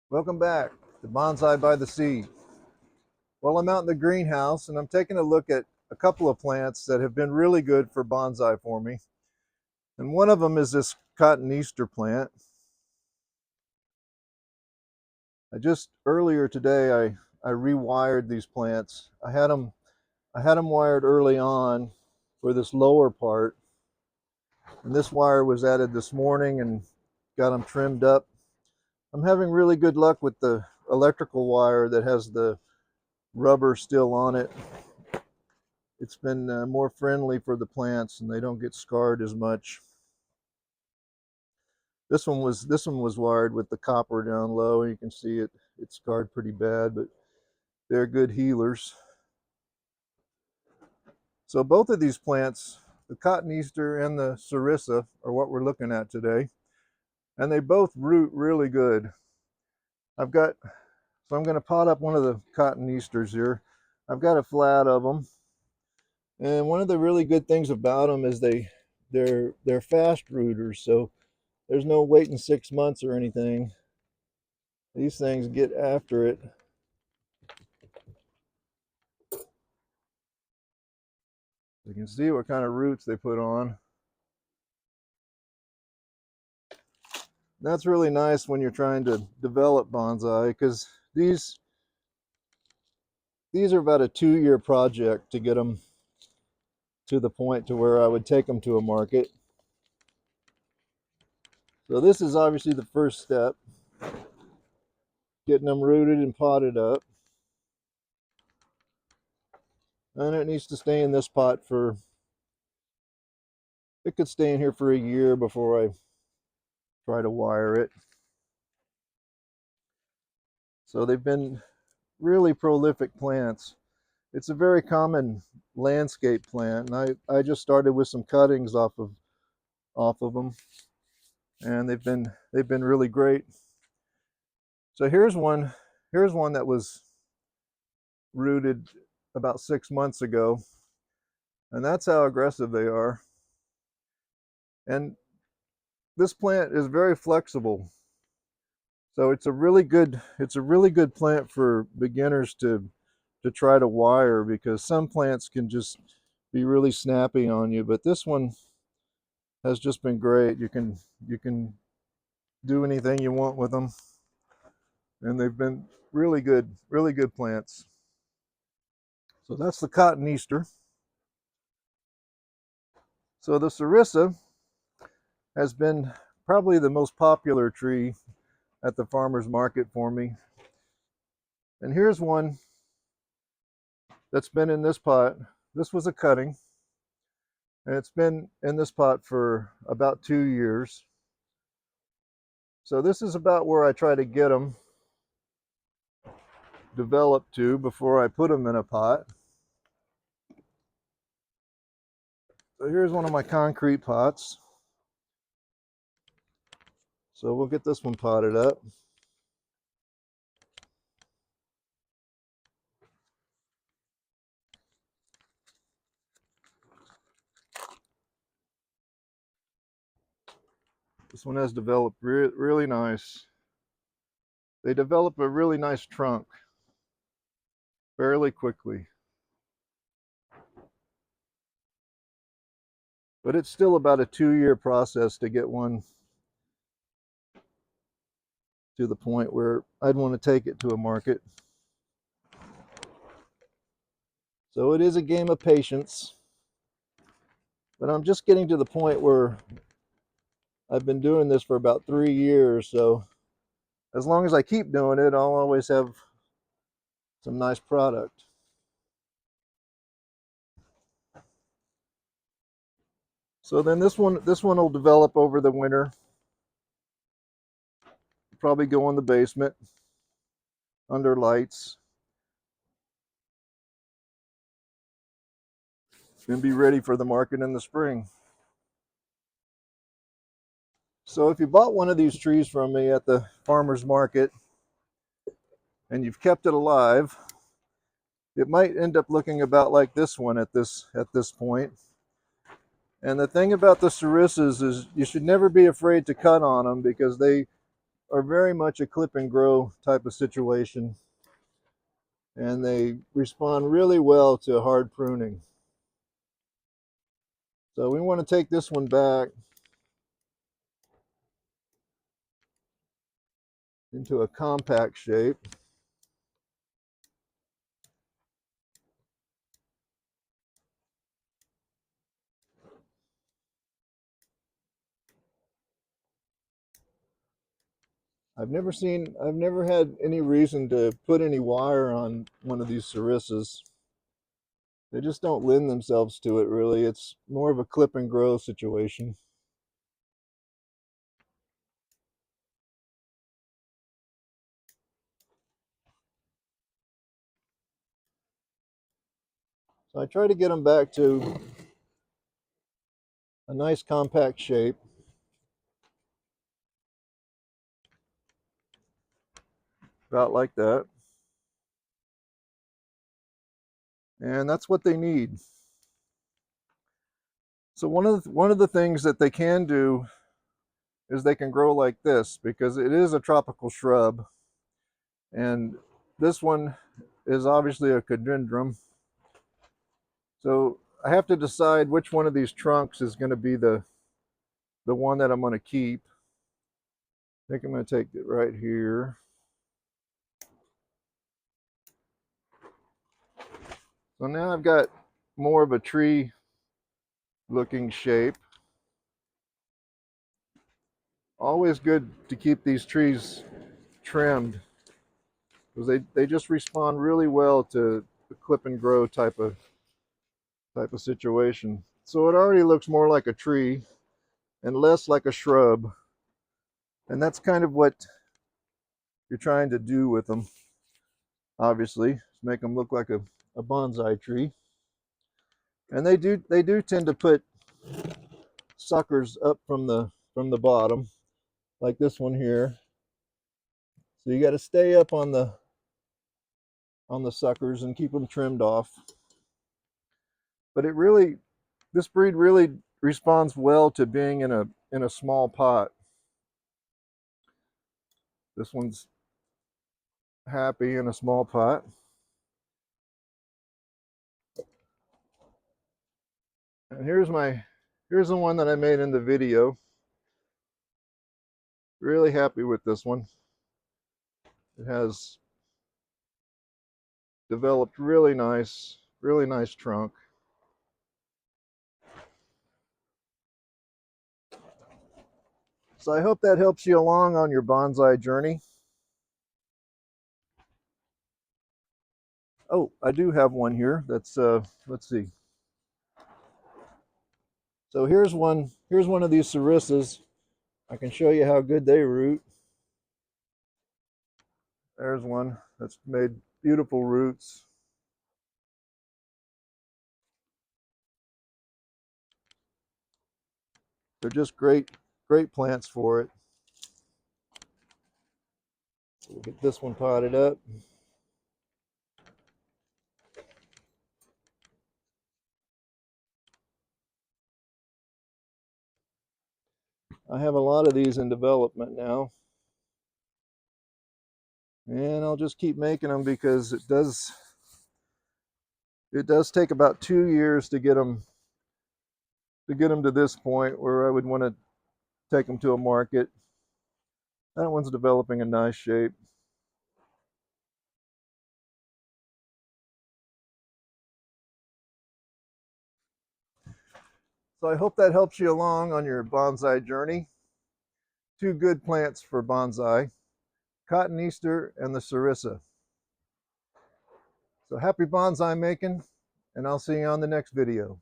Welcome back to Bonsai by the Sea. Well, I'm out in the greenhouse and I'm taking a look at a couple of plants that have been really good for bonsai for me. And one of them is this cotton Easter plant. I just earlier today I rewired these plants. I had them wired early on for this lower part, and this wire was added this morning and got them trimmed up. I'm having really good luck with the electrical wire that has the rubber still on it. It's been more friendly for the plants and they don't get scarred as much. This one was wired with the copper down low. You can see it's scarred pretty bad, but they're good healers. So both of these plants, the cotton Easter and the sarissa, are what we're looking at today, and they both root really good. I'm going to pot up one of the cotton Easters here. I've got a flat of them, and one of the really good things about them is they're fast rooters. So there's no waiting 6 months or anything. These things get after it. You can see what kind of roots they put on. That's really nice when you're trying to develop bonsai, because these are about a 2-year project to get them to the point to where I would take them to a market. So this is obviously the first step, getting them rooted and potted up. And it needs to stay in this pot it could stay in here for a year before I try to wire it. So they've been really prolific plants. It's a very common landscape plant, and I just started with some cuttings off of them, and they've been really great. So here's one that was rooted about 6 months ago, and that's how aggressive they are. And this plant is very flexible, so it's a really good plant for beginners to try to wire, because some plants can just be really snappy on you, but this one has just been great. You can do anything you want with them, and they've been really good plants. So that's the cotton Easter. So the sarissa has been probably the most popular tree at the farmer's market for me. And here's one that's been in this pot. This was a cutting, and it's been in this pot for about 2 years. So this is about where I try to get them developed to before I put them in a pot. So here's one of my concrete pots. So we'll get this one potted up. This one has developed really nice. They develop a really nice trunk fairly quickly. But it's still about a 2-year process to get one to the point where I'd want to take it to a market. So it is a game of patience. But I'm just getting to the point where I've been doing this for about 3 years. So as long as I keep doing it, I'll always have some nice product. So then this one will develop over the winter. Probably go in the basement under lights and be ready for the market in the spring. So if you bought one of these trees from me at the farmer's market and you've kept it alive, it might end up looking about like this one at this point. And the thing about the sarissas is you should never be afraid to cut on them, because they are very much a clip and grow type of situation, and they respond really well to hard pruning. So we want to take this one back into a compact shape. I've never had any reason to put any wire on one of these sarissas. They just don't lend themselves to it really. It's more of a clip and grow situation. So I try to get them back to a nice compact shape. About like that. And that's what they need. So one of the things that they can do is they can grow like this, because it is a tropical shrub. And this one is obviously a cadendrum. So I have to decide which one of these trunks is going to be the one that I'm going to keep. I think I'm going to take it right here. So now I've got more of a tree looking shape. Always good to keep these trees trimmed, because they just respond really well to the clip and grow type of situation. So it already looks more like a tree and less like a shrub. And that's kind of what you're trying to do with them, obviously, make them look like a bonsai tree. And they do tend to put suckers up from the bottom, like this one here. So you got to stay up on the suckers and keep them trimmed off. But this breed really responds well to being in a small pot. This one's happy in a small pot. And here's the one that I made in the video. Really happy with this one. It has developed really nice trunk. So I hope that helps you along on your bonsai journey. Oh, I do have one here. That's let's see. So here's one of these sarissas. I can show you how good they root. There's one that's made beautiful roots. They're just great plants for it. We'll get this one potted up. I have a lot of these in development now. And I'll just keep making them, because it does take about 2 years to get them to this point where I would want to take them to a market. That one's developing a nice shape. So I hope that helps you along on your bonsai journey. 2 good plants for bonsai: Cotton Easter and the Sarissa. So happy bonsai making, and I'll see you on the next video.